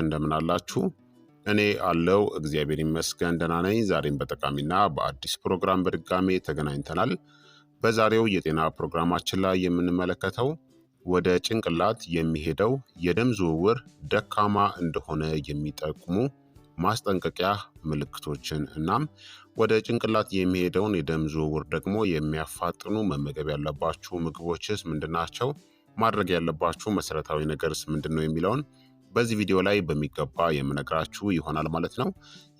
እንደምን አላችሁ? እኔ አለው እግዚአብሔር ይመስገን ደህና ነኝ። ዛሬም በጠቃሚና በአዲስ ፕሮግራም በድጋሜ ተገናኝተናል። በዛሬው የጤና ፕሮግራማችን ላይ የምንመለከተው ወደ ጭንቅላት የሚሄደው የደም ዝውውር ደካማ እንደሆነ የሚጠቁሙ ማስጠንቀቂያ ምልክቶችን እናም ወደ ጭንቅላት የሚሄደውን የደም ዝውውር ደግሞ የሚያፋጥኑ መመገብ ያለባችሁ ምግቦችስ ምንድናቸው? ማድረግ ያለባችሁ መሰረታዊ ነገርስ ምንድን ነው የሚለውን በዚህ ቪዲዮ ላይ በሚገባ የምነግራችሁ ይሆናል ማለት ነው።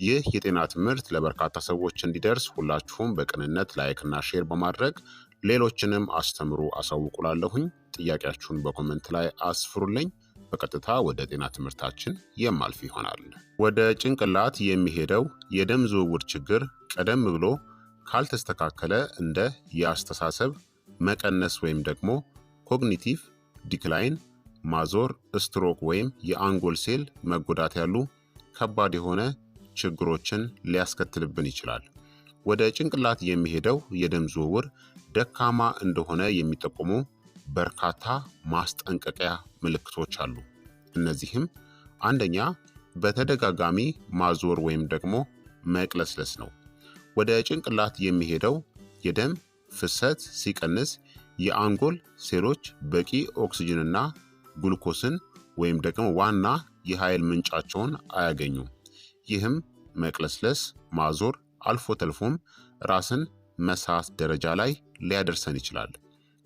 ይህ የጤና ትምህርት ለበርካታ ሰዎች እንዲደርስ ሁላችሁም በቅንነት ላይክና ሼር በማድረግ ሌሎችንም አስተምሩ አሳውቁላለሁኝ። ጥያቄያችሁን በኮመንት ላይ አስፍሩልኝ። በቀጥታ ወደ ጤና ትምህርታችን የማልፍ ይሆናል። ወደ ጭንቅላት የሚሄደው የደም ዝውውር ችግር ቀደም ብሎ ካልተስተካከለ እንደ የአስተሳሰብ መቀነስ ወይም ደግሞ ኮግኒቲቭ ዲክላይን፣ ማዞር፣ ስትሮክ ወይም የአንጎል ሴል መጎዳት ያሉ ከባድ የሆነ ችግሮችን ሊያስከትልብን ይችላል። ወደ ጭንቅላት የሚሄደው የደም ዝውውር ደካማ እንደሆነ የሚጠቁሙ በርካታ ማስጠንቀቂያ ምልክቶች አሉ። እነዚህም አንደኛ በተደጋጋሚ ማዞር ወይም ደግሞ መቅለስለስ ነው። ወደ ጭንቅላት የሚሄደው የደም ፍሰት ሲቀንስ የአንጎል ሴሎች በቂ ኦክስጅንና ግሉኮስን ወይም ደግሞ ዋና የኃይል ምንጫቸውን አያገኙም። ይህም መቅለስለስ፣ ማዞር፣ አልፎ ተልፎም ራስን መሳት ደረጃ ላይ ሊያደርሰን ይችላል።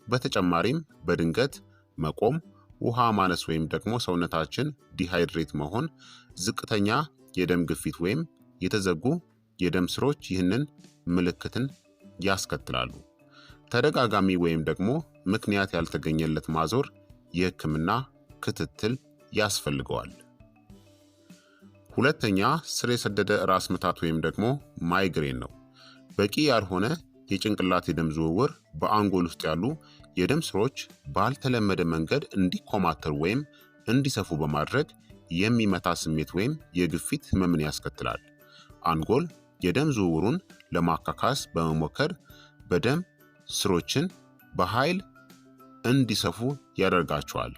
በተጨማሪም በድንገት መቆም፣ ውሃ ማነስ ወይም ደግሞ ሰውነታችን ዲሃይድሬት መሆን፣ ዝቅተኛ የደም ግፊት ወይም የተዘጉ የደም ስሮች ይህንን ምልክትን ያስከትላሉ። ተደጋጋሚ ወይም ደግሞ ምክንያት ያልተገኘለት ማዞር የሕክምና ክትትል ያስፈልገዋል። ሁለተኛ ስር የሰደደ ራስ ምታት ወይም ደግሞ ማይግሬን ነው። በቂ ያልሆነ የጭንቅላት የደም ዝውውር በአንጎል ውስጥ ያሉ የደም ስሮች ባልተለመደ መንገድ እንዲኮማተሩ ወይም እንዲሰፉ በማድረግ የሚመታ ስሜት ወይም የግፊት ህመምን ያስከትላል። አንጎል የደም ዝውውሩን ለማካካስ በመሞከር በደም ስሮችን በኃይል እንዲሰፉ ያደርጋቸዋል።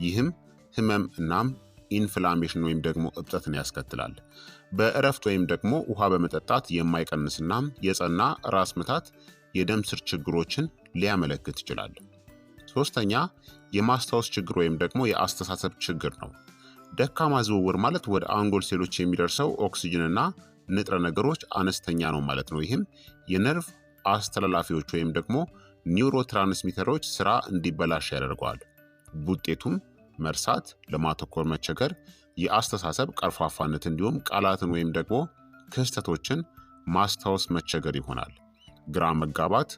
ይህም ህመም እናም ኢንፍላሜሽን ወይም ደግሞ እብጠትን ያስከትላል። በእረፍት ወይም ደግሞ ውሃ በመጠጣት የማይቀንስና የጸና ራስ ምታት የደም ስር ችግሮችን ሊያመለክት ይችላል። ሶስተኛ የማስታወስ ችግር ወይም ደግሞ የአስተሳሰብ ችግር ነው። ደካማ ዝውውር ማለት ወደ አንጎል ሴሎች የሚደርሰው ኦክስጅንና ንጥረ ነገሮች አነስተኛ ነው ማለት ነው። ይህም የነርቭ አስተላላፊዎች ወይም ደግሞ ኒውሮ ትራንስሚተሮች ስራ እንዲበላሽ ያደርገዋል። ውጤቱም መርሳት፣ ለማተኮር መቸገር፣ የአስተሳሰብ ቀርፋፋነት እንዲሁም ቃላትን ወይም ደግሞ ክስተቶችን ማስታወስ መቸገር ይሆናል። ግራ መጋባት፣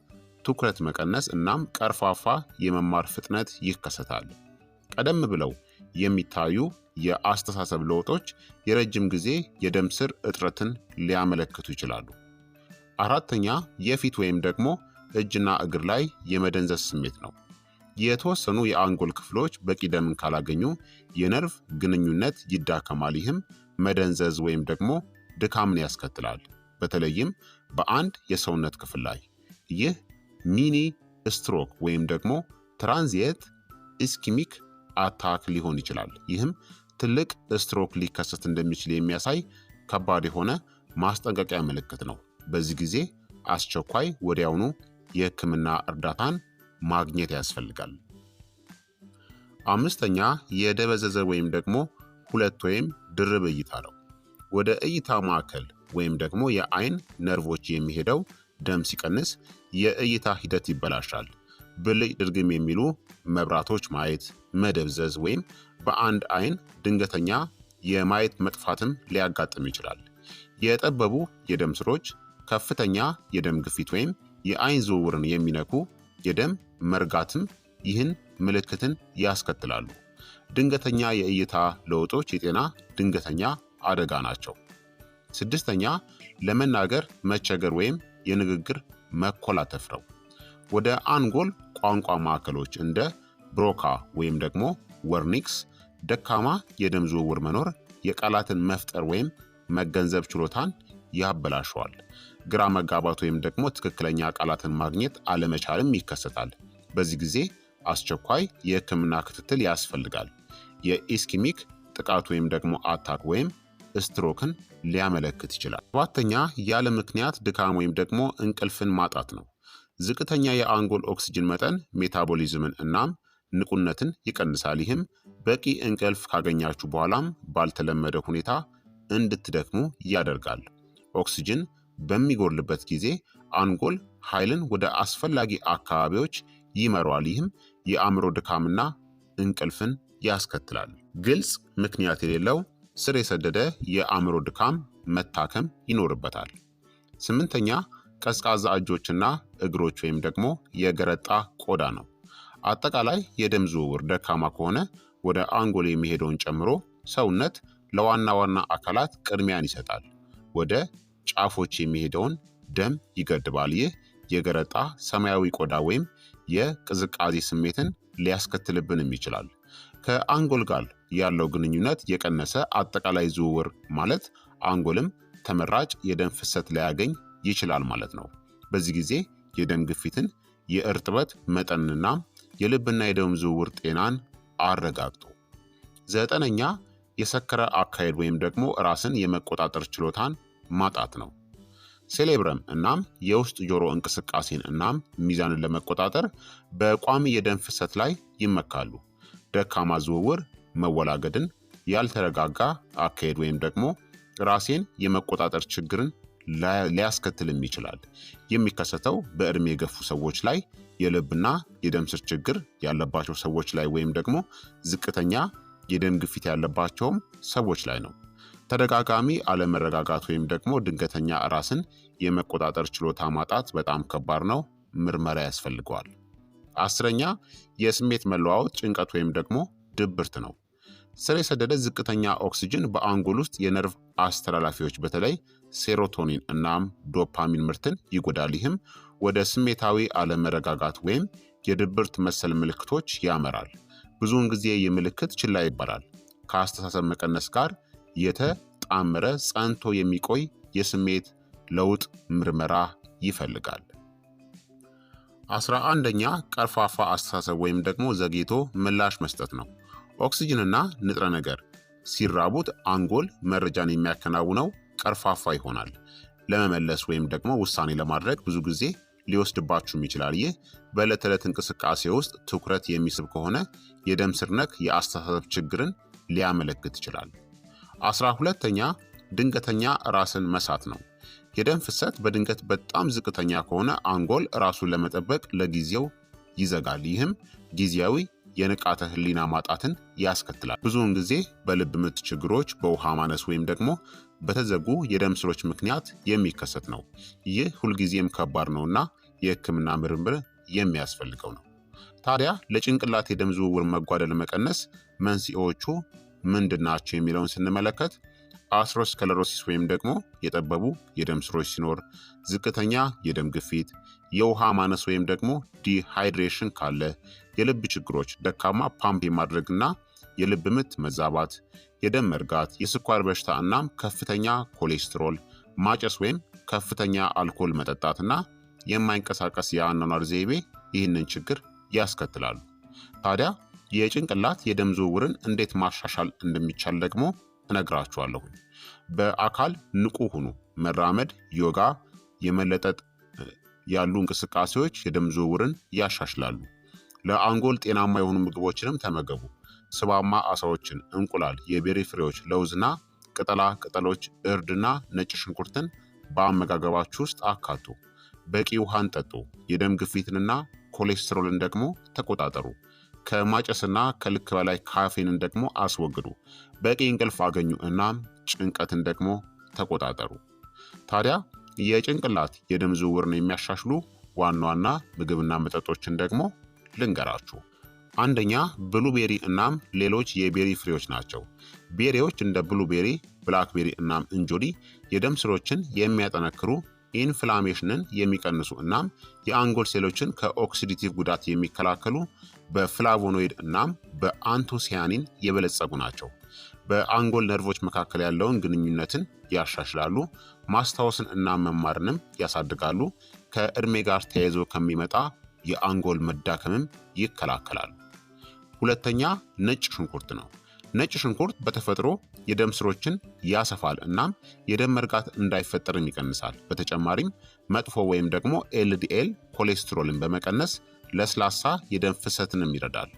ትኩረት መቀነስ እናም ቀርፋፋ የመማር ፍጥነት ይከሰታል። ቀደም ብለው የሚታዩ የአስተሳሰብ ለውጦች የረጅም ጊዜ የደም ስር እጥረትን ሊያመለክቱ ይችላሉ። አራተኛ የፊት ወይም ደግሞ እጅና እግር ላይ የመደንዘዝ ስሜት ነው። የተወሰኑ የአንጎል ክፍሎች በቂ ደምን ካላገኙ የነርቭ ግንኙነት ይዳከማል። ይህም መደንዘዝ ወይም ደግሞ ድካምን ያስከትላል፣ በተለይም በአንድ የሰውነት ክፍል ላይ። ይህ ሚኒ ስትሮክ ወይም ደግሞ ትራንዚየንት ኢስኪሚክ አታክ ሊሆን ይችላል። ይህም ትልቅ ስትሮክ ሊከሰት እንደሚችል የሚያሳይ ከባድ የሆነ ማስጠንቀቂያ ምልክት ነው። በዚህ ጊዜ አስቸኳይ ወዲያውኑ የሕክምና እርዳታን ማግኘት ያስፈልጋል። አምስተኛ የደበዘዘ ወይም ደግሞ ሁለት ወይም ድርብ እይታ ነው። ወደ እይታ ማዕከል ወይም ደግሞ የአይን ነርቮች የሚሄደው ደም ሲቀንስ የእይታ ሂደት ይበላሻል። ብልጭ ድርግም የሚሉ መብራቶች ማየት፣ መደብዘዝ ወይም በአንድ አይን ድንገተኛ የማየት መጥፋትም ሊያጋጥም ይችላል። የጠበቡ የደም ስሮች፣ ከፍተኛ የደም ግፊት ወይም የአይን ዝውውርን የሚነኩ የደም መርጋትም ይህን ምልክትን ያስከትላሉ። ድንገተኛ የእይታ ለውጦች የጤና ድንገተኛ አደጋ ናቸው። ስድስተኛ ለመናገር መቸገር ወይም የንግግር መኮላተፍ ነው። ወደ አንጎል ቋንቋ ማዕከሎች እንደ ብሮካ ወይም ደግሞ ወርኒክስ ደካማ የደም ዝውውር መኖር የቃላትን መፍጠር ወይም መገንዘብ ችሎታን ያበላሸዋል። ግራ መጋባት ወይም ደግሞ ትክክለኛ ቃላትን ማግኘት አለመቻልም ይከሰታል። በዚህ ጊዜ አስቸኳይ የሕክምና ክትትል ያስፈልጋል። የኢስኪሚክ ጥቃት ወይም ደግሞ አታክ ወይም ስትሮክን ሊያመለክት ይችላል። ሰባተኛ ያለ ምክንያት ድካም ወይም ደግሞ እንቅልፍን ማጣት ነው። ዝቅተኛ የአንጎል ኦክስጅን መጠን ሜታቦሊዝምን እናም ንቁነትን ይቀንሳል። ይህም በቂ እንቅልፍ ካገኛችሁ በኋላም ባልተለመደ ሁኔታ እንድትደክሙ ያደርጋል። ኦክስጅን በሚጎድልበት ጊዜ አንጎል ኃይልን ወደ አስፈላጊ አካባቢዎች ይመራዋል። ይህም የአእምሮ ድካምና እንቅልፍን ያስከትላል። ግልጽ ምክንያት የሌለው ስር የሰደደ የአእምሮ ድካም መታከም ይኖርበታል። ስምንተኛ ቀዝቃዛ እጆችና እግሮች ወይም ደግሞ የገረጣ ቆዳ ነው። አጠቃላይ የደም ዝውውር ደካማ ከሆነ ወደ አንጎል የሚሄደውን ጨምሮ ሰውነት ለዋና ዋና አካላት ቅድሚያን ይሰጣል። ወደ ጫፎች የሚሄደውን ደም ይገድባል። ይህ የገረጣ ሰማያዊ ቆዳ ወይም የቅዝቃዜ ስሜትን ሊያስከትልብንም ይችላል። ከአንጎል ጋር ያለው ግንኙነት የቀነሰ አጠቃላይ ዝውውር ማለት አንጎልም ተመራጭ የደም ፍሰት ላያገኝ ይችላል ማለት ነው። በዚህ ጊዜ የደም ግፊትን፣ የእርጥበት መጠንና የልብና የደም ዝውውር ጤናን አረጋግጡ። ዘጠነኛ የሰከረ አካሄድ ወይም ደግሞ ራስን የመቆጣጠር ችሎታን ማጣት ነው። ሴሌብረም እናም የውስጥ ጆሮ እንቅስቃሴን እናም ሚዛንን ለመቆጣጠር በቋሚ የደም ፍሰት ላይ ይመካሉ። ደካማ ዝውውር መወላገድን፣ ያልተረጋጋ አካሄድ ወይም ደግሞ ራሴን የመቆጣጠር ችግርን ሊያስከትልም ይችላል። የሚከሰተው በዕድሜ የገፉ ሰዎች ላይ፣ የልብና የደም ስር ችግር ያለባቸው ሰዎች ላይ ወይም ደግሞ ዝቅተኛ የደም ግፊት ያለባቸውም ሰዎች ላይ ነው። ተደጋጋሚ አለመረጋጋት ወይም ደግሞ ድንገተኛ ራስን የመቆጣጠር ችሎታ ማጣት በጣም ከባድ ነው፣ ምርመራ ያስፈልገዋል። አስረኛ የስሜት መለዋወጥ፣ ጭንቀት ወይም ደግሞ ድብርት ነው። ስር የሰደደ ዝቅተኛ ኦክስጅን በአንጎል ውስጥ የነርቭ አስተላላፊዎች በተለይ ሴሮቶኒን እናም ዶፓሚን ምርትን ይጎዳል። ይህም ወደ ስሜታዊ አለመረጋጋት ወይም የድብርት መሰል ምልክቶች ያመራል። ብዙውን ጊዜ ይህ ምልክት ችላ ይባላል። ከአስተሳሰብ መቀነስ ጋር የተጣመረ ጸንቶ የሚቆይ የስሜት ለውጥ ምርመራ ይፈልጋል። 11ኛ ቀርፋፋ አስተሳሰብ ወይም ደግሞ ዘግይቶ ምላሽ መስጠት ነው። ኦክስጅንና ንጥረ ነገር ሲራቡት አንጎል መረጃን የሚያከናውነው ቀርፋፋ ይሆናል። ለመመለስ ወይም ደግሞ ውሳኔ ለማድረግ ብዙ ጊዜ ሊወስድባችሁም ይችላል። ይህ በዕለት ተዕለት እንቅስቃሴ ውስጥ ትኩረት የሚስብ ከሆነ የደም ስር ነክ የአስተሳሰብ ችግርን ሊያመለክት ይችላል። 12ኛ ድንገተኛ ራስን መሳት ነው። የደም ፍሰት በድንገት በጣም ዝቅተኛ ከሆነ አንጎል ራሱን ለመጠበቅ ለጊዜው ይዘጋል። ይህም ጊዜያዊ የንቃተ ህሊና ማጣትን ያስከትላል። ብዙውን ጊዜ በልብ ምት ችግሮች፣ በውሃ ማነስ ወይም ደግሞ በተዘጉ የደም ስሮች ምክንያት የሚከሰት ነው። ይህ ሁልጊዜም ከባድ ነውና የህክምና ምርምር የሚያስፈልገው ነው። ታዲያ ለጭንቅላት የደም ዝውውር መጓደል መቀነስ መንስኤዎቹ ምንድናቸው የሚለውን ስንመለከት አትሮስክለሮሲስ ወይም ደግሞ የጠበቡ የደም ስሮች ሲኖር፣ ዝቅተኛ የደም ግፊት፣ የውሃ ማነስ ወይም ደግሞ ዲሃይድሬሽን ካለ፣ የልብ ችግሮች፣ ደካማ ፓምፕ የማድረግና የልብ ምት መዛባት፣ የደም መርጋት፣ የስኳር በሽታ እናም ከፍተኛ ኮሌስትሮል፣ ማጨስ ወይም ከፍተኛ አልኮል መጠጣትና የማይንቀሳቀስ የአኗኗር ዘይቤ ይህንን ችግር ያስከትላሉ። ታዲያ የጭንቅላት የደም ዝውውርን እንዴት ማሻሻል እንደሚቻል ደግሞ እነግራችኋለሁ። በአካል ንቁ ሁኑ። መራመድ፣ ዮጋ፣ የመለጠጥ ያሉ እንቅስቃሴዎች የደም ዝውውርን ያሻሽላሉ። ለአንጎል ጤናማ የሆኑ ምግቦችንም ተመገቡ። ስባማ አሳዎችን፣ እንቁላል፣ የቤሪ ፍሬዎች፣ ለውዝና ቅጠላ ቅጠሎች፣ እርድና ነጭ ሽንኩርትን በአመጋገባችሁ ውስጥ አካቱ። በቂ ውሃን ጠጡ። የደም ግፊትንና ኮሌስትሮልን ደግሞ ተቆጣጠሩ። ከማጨስና ከልክ በላይ ካፌንን ደግሞ አስወግዱ። በቂ እንቅልፍ አገኙ እናም ጭንቀትን ደግሞ ተቆጣጠሩ። ታዲያ የጭንቅላት የደም ዝውውርን የሚያሻሽሉ ዋና ዋና ምግብና መጠጦችን ደግሞ ልንገራችሁ። አንደኛ ብሉቤሪ እናም ሌሎች የቤሪ ፍሬዎች ናቸው። ቤሪዎች እንደ ብሉቤሪ፣ ብላክቤሪ እናም እንጆሪ የደም ስሮችን የሚያጠነክሩ፣ ኢንፍላሜሽንን የሚቀንሱ እናም የአንጎል ሴሎችን ከኦክሲዲቲቭ ጉዳት የሚከላከሉ በፍላቮኖይድ እናም በአንቶሲያኒን የበለጸጉ ናቸው። በአንጎል ነርቮች መካከል ያለውን ግንኙነትን ያሻሽላሉ። ማስታወስን እና መማርንም ያሳድጋሉ። ከእድሜ ጋር ተያይዞ ከሚመጣ የአንጎል መዳከምም ይከላከላሉ። ሁለተኛ ነጭ ሽንኩርት ነው። ነጭ ሽንኩርት በተፈጥሮ የደም ስሮችን ያሰፋል እናም የደም መርጋት እንዳይፈጠርም ይቀንሳል። በተጨማሪም መጥፎ ወይም ደግሞ ኤልዲኤል ኮሌስትሮልን በመቀነስ ለስላሳ የደም ፍሰትንም ይረዳል።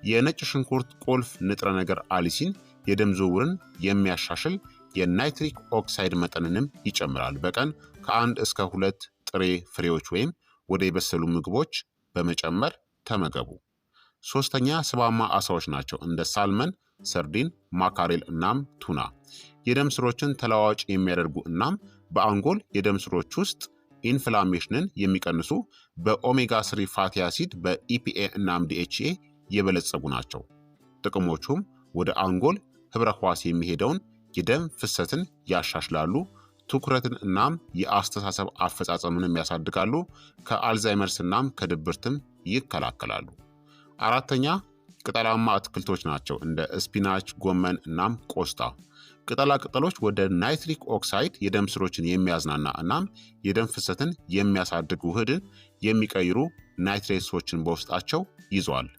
የነጭ ሽንኩርት ቁልፍ ንጥረ ነገር አሊሲን የደም ዝውውርን የሚያሻሽል የናይትሪክ ኦክሳይድ መጠንንም ይጨምራል። በቀን ከ1 እስከ 2 ጥሬ ፍሬዎች ወይም ወደ የበሰሉ ምግቦች በመጨመር ተመገቡ። ሶስተኛ ስባማ አሳዎች ናቸው። እንደ ሳልመን፣ ሰርዲን፣ ማካሬል እናም ቱና የደም ስሮችን ተለዋዋጭ የሚያደርጉ እናም በአንጎል የደም ስሮች ውስጥ ኢንፍላሜሽንን የሚቀንሱ በኦሜጋ 3 ፋቲ አሲድ በኢፒኤ እናም ዲኤችኤ የበለጸጉ ናቸው። ጥቅሞቹም ወደ አንጎል ህብረ ህዋስ የሚሄደውን የደም ፍሰትን ያሻሽላሉ፣ ትኩረትን እናም የአስተሳሰብ አፈጻጸምንም ያሳድጋሉ፣ ከአልዛይመርስ እናም ከድብርትም ይከላከላሉ። አራተኛ ቅጠላማ አትክልቶች ናቸው። እንደ ስፒናች፣ ጎመን እናም ቆስጣ ቅጠላ ቅጠሎች ወደ ናይትሪክ ኦክሳይድ የደም ስሮችን የሚያዝናና እናም የደም ፍሰትን የሚያሳድግ ውህድን የሚቀይሩ ናይትሬትሶችን በውስጣቸው ይዘዋል።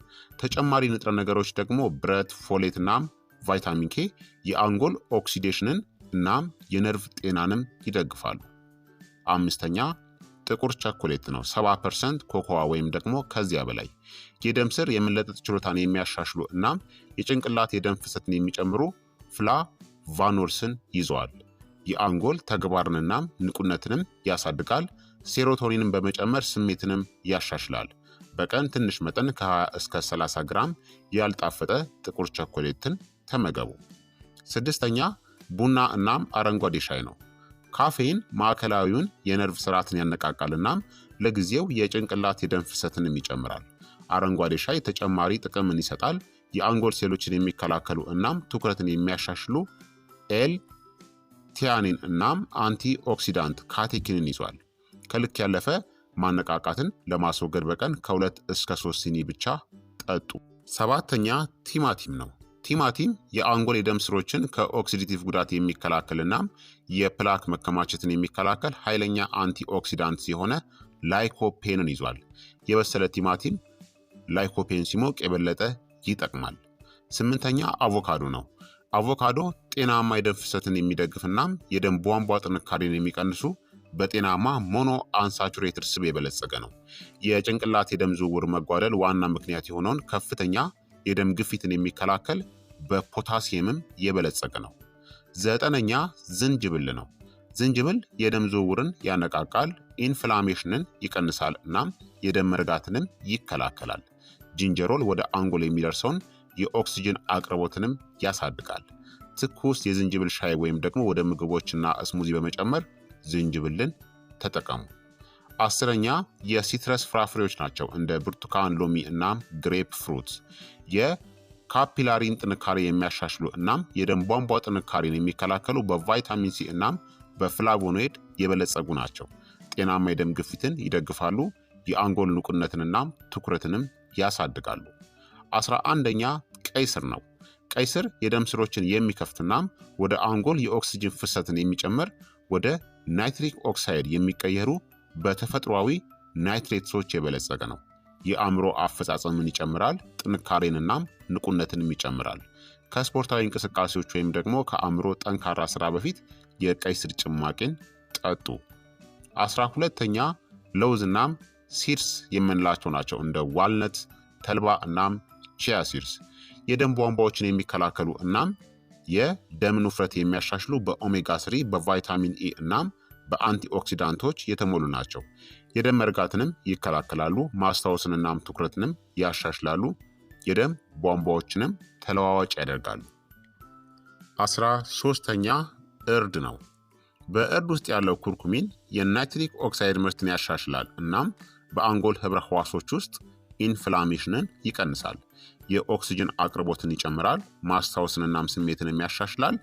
ተጨማሪ ንጥረ ነገሮች ደግሞ ብረት፣ ፎሌት እናም ቫይታሚን ኬ የአንጎል ኦክሲዴሽንን እናም የነርቭ ጤናንም ይደግፋሉ። አምስተኛ ጥቁር ቸኮሌት ነው። 70% ኮኮዋ ወይም ደግሞ ከዚያ በላይ የደም ስር የመለጠጥ ችሎታን የሚያሻሽሉ እናም የጭንቅላት የደም ፍሰትን የሚጨምሩ ፍላቫኖልስን ይዘዋል። የአንጎል ተግባርን እናም ንቁነትንም ያሳድጋል። ሴሮቶኒንን በመጨመር ስሜትንም ያሻሽላል። በቀን ትንሽ መጠን ከ20 እስከ 30 ግራም ያልጣፈጠ ጥቁር ቸኮሌትን ተመገቡ። ስድስተኛ ቡና እናም አረንጓዴ ሻይ ነው። ካፌን ማዕከላዊውን የነርቭ ስርዓትን ያነቃቃል እናም ለጊዜው የጭንቅላት የደም ፍሰትንም ይጨምራል። አረንጓዴ ሻይ ተጨማሪ ጥቅምን ይሰጣል። የአንጎል ሴሎችን የሚከላከሉ እናም ትኩረትን የሚያሻሽሉ ኤል ቲያኒን እናም አንቲ ኦክሲዳንት ካቴኪንን ይዟል። ከልክ ያለፈ ማነቃቃትን ለማስወገድ በቀን ከ2 እስከ 3 ሲኒ ብቻ ጠጡ። ሰባተኛ ቲማቲም ነው። ቲማቲም የአንጎል የደም ስሮችን ከኦክሲዲቲቭ ጉዳት የሚከላከል እናም የፕላክ መከማቸትን የሚከላከል ኃይለኛ አንቲኦክሲዳንት የሆነ ላይኮፔንን ይዟል። የበሰለ ቲማቲም ላይኮፔን ሲሞቅ የበለጠ ይጠቅማል። ስምንተኛ አቮካዶ ነው። አቮካዶ ጤናማ የደም ፍሰትን የሚደግፍ እናም የደም ቧንቧ ጥንካሬን የሚቀንሱ በጤናማ ሞኖ አንሳቹሬትድ ስብ የበለጸገ ነው። የጭንቅላት የደም ዝውውር መጓደል ዋና ምክንያት የሆነውን ከፍተኛ የደም ግፊትን የሚከላከል በፖታሲየምም የበለጸገ ነው። ዘጠነኛ ዝንጅብል ነው። ዝንጅብል የደም ዝውውርን ያነቃቃል፣ ኢንፍላሜሽንን ይቀንሳል እናም የደም መርጋትንም ይከላከላል። ጂንጀሮል ወደ አንጎል የሚደርሰውን የኦክሲጅን አቅርቦትንም ያሳድጋል። ትኩስ የዝንጅብል ሻይ ወይም ደግሞ ወደ ምግቦችና እስሙዚ በመጨመር ዝንጅብልን ተጠቀሙ። አስረኛ የሲትረስ ፍራፍሬዎች ናቸው። እንደ ብርቱካን፣ ሎሚ እናም ግሬፕ ፍሩት የካፒላሪን ጥንካሬ የሚያሻሽሉ እናም የደም ቧንቧ ጥንካሬን የሚከላከሉ በቫይታሚን ሲ እናም በፍላቮኖይድ የበለጸጉ ናቸው። ጤናማ የደም ግፊትን ይደግፋሉ፣ የአንጎል ንቁነትን እናም ትኩረትንም ያሳድጋሉ። 11ኛ ቀይ ስር ነው። ቀይ ስር የደም ስሮችን የሚከፍት እናም ወደ አንጎል የኦክሲጅን ፍሰትን የሚጨምር ወደ ናይትሪክ ኦክሳይድ የሚቀየሩ በተፈጥሯዊ ናይትሬትሶች የበለጸገ ነው። የአእምሮ አፈጻጸምን ይጨምራል፣ ጥንካሬን እናም ንቁነትንም ይጨምራል። ከስፖርታዊ እንቅስቃሴዎች ወይም ደግሞ ከአእምሮ ጠንካራ ስራ በፊት የቀይ ስር ጭማቂን ጠጡ። 12ኛ ለውዝ እናም ሲድስ የምንላቸው ናቸው። እንደ ዋልነት፣ ተልባ እናም ቺያ ሲድስ የደም ቧንቧዎችን የሚከላከሉ እናም የደም ውፍረት የሚያሻሽሉ በኦሜጋ 3 በቫይታሚን ኢ እናም በአንቲኦክሲዳንቶች የተሞሉ ናቸው። የደም መርጋትንም ይከላከላሉ፣ ማስታወስን እናም ትኩረትንም ያሻሽላሉ፣ የደም ቧንቧዎችንም ተለዋዋጭ ያደርጋሉ። 13ኛ እርድ ነው። በእርድ ውስጥ ያለው ኩርኩሚን የናይትሪክ ኦክሳይድ ምርትን ያሻሽላል እናም በአንጎል ህብረ ህዋሶች ውስጥ ኢንፍላሜሽንን ይቀንሳል፣ የኦክሲጅን አቅርቦትን ይጨምራል፣ ማስታወስን እናም ስሜትንም ያሻሽላል።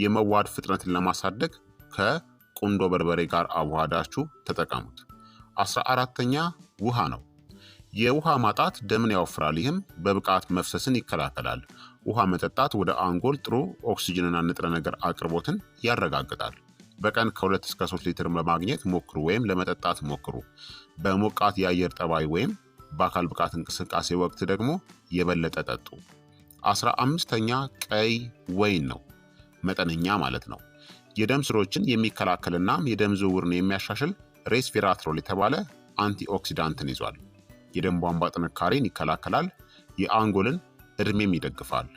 የመዋሃድ ፍጥነትን ለማሳደግ ከቁንዶ በርበሬ ጋር አዋሃዳችሁ ተጠቀሙት። 14ኛ ውሃ ነው። የውሃ ማጣት ደምን ያወፍራል፣ ይህም በብቃት መፍሰስን ይከላከላል። ውሃ መጠጣት ወደ አንጎል ጥሩ ኦክሲጅንና ንጥረ ነገር አቅርቦትን ያረጋግጣል። በቀን ከ2 እስከ 3 ሊትር ለማግኘት ሞክሩ ወይም ለመጠጣት ሞክሩ። በሞቃት የአየር ጠባይ ወይም በአካል ብቃት እንቅስቃሴ ወቅት ደግሞ የበለጠ ጠጡ። 15ኛ ቀይ ወይን ነው። መጠነኛ ማለት ነው። የደም ስሮችን የሚከላከልና የደም ዝውውርን የሚያሻሽል ሬስቬራትሮል የተባለ አንቲኦክሲዳንትን ይዟል። የደም ቧንቧ ጥንካሬን ይከላከላል። የአንጎልን እድሜም ይደግፋል።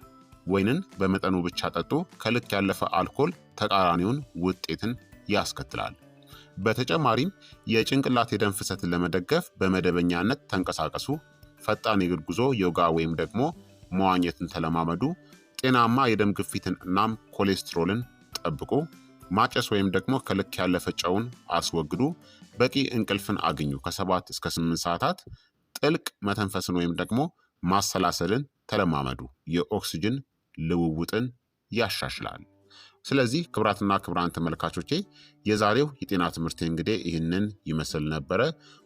ወይንን በመጠኑ ብቻ ጠጡ። ከልክ ያለፈ አልኮል ተቃራኒውን ውጤትን ያስከትላል። በተጨማሪም የጭንቅላት የደም ፍሰትን ለመደገፍ በመደበኛነት ተንቀሳቀሱ። ፈጣን የእግር ጉዞ፣ ዮጋ ወይም ደግሞ መዋኘትን ተለማመዱ። ጤናማ የደም ግፊትን እናም ኮሌስትሮልን ጠብቁ። ማጨስ ወይም ደግሞ ከልክ ያለፈ ጨውን አስወግዱ። በቂ እንቅልፍን አግኙ። ከ7 እስከ 8 ሰዓታት። ጥልቅ መተንፈስን ወይም ደግሞ ማሰላሰልን ተለማመዱ። የኦክስጅን ልውውጥን ያሻሽላል። ስለዚህ ክቡራትና ክቡራን ተመልካቾቼ የዛሬው የጤና ትምህርት እንግዲህ ይህንን ይመስል ነበረ።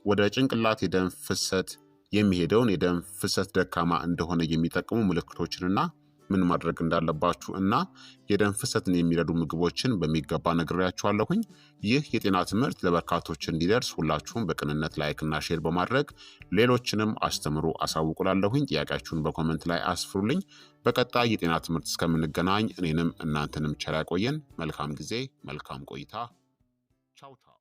ወደ ጭንቅላት የደም ፍሰት የሚሄደውን የደም ፍሰት ደካማ እንደሆነ የሚጠቅሙ ምልክቶችንና ምን ማድረግ እንዳለባችሁ እና የደም ፍሰትን የሚረዱ ምግቦችን በሚገባ ነግሬያችኋለሁኝ። ይህ የጤና ትምህርት ለበርካቶች እንዲደርስ ሁላችሁም በቅንነት ላይክና ሼር በማድረግ ሌሎችንም አስተምሩ አሳውቁላለሁኝ። ጥያቄያችሁን በኮመንት ላይ አስፍሩልኝ። በቀጣይ የጤና ትምህርት እስከምንገናኝ እኔንም እናንተንም ቸር ያቆየን። መልካም ጊዜ፣ መልካም ቆይታ። ቻው ቻው።